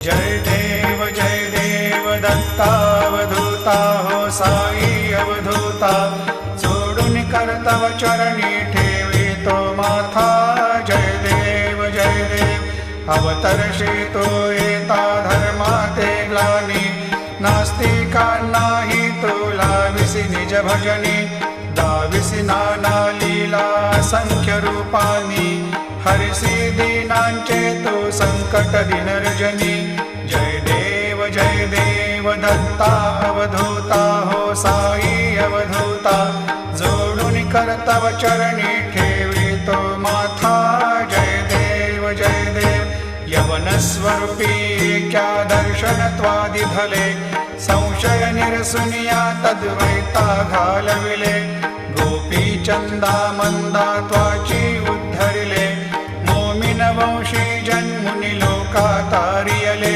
जय देव दत्तावधूता हो साई अवधूता जोडून करतव चरणी ठेवी तो माथा जय देव अवतरशी तो येता धर्माते ग्लानी नास्तिकांनाही तुला विसी निज भजनी दाविसी नाना लीला असंख्य रूपानी हरिसी दीनांचे तू संकट दिन रजनी जय देव दत्ता अवधूता हो साई अवधूता जोडून करतव चरणी ठेवी तो माथा जय देव यवन स्वरूपी क्या दर्शन त्वादि भले संशय निरसुनिया तद्वैता घालविले गोपी चंदा मंदा त्वाची उद्धरिले मोमिन वंशी जन्मुनी लोका तारियले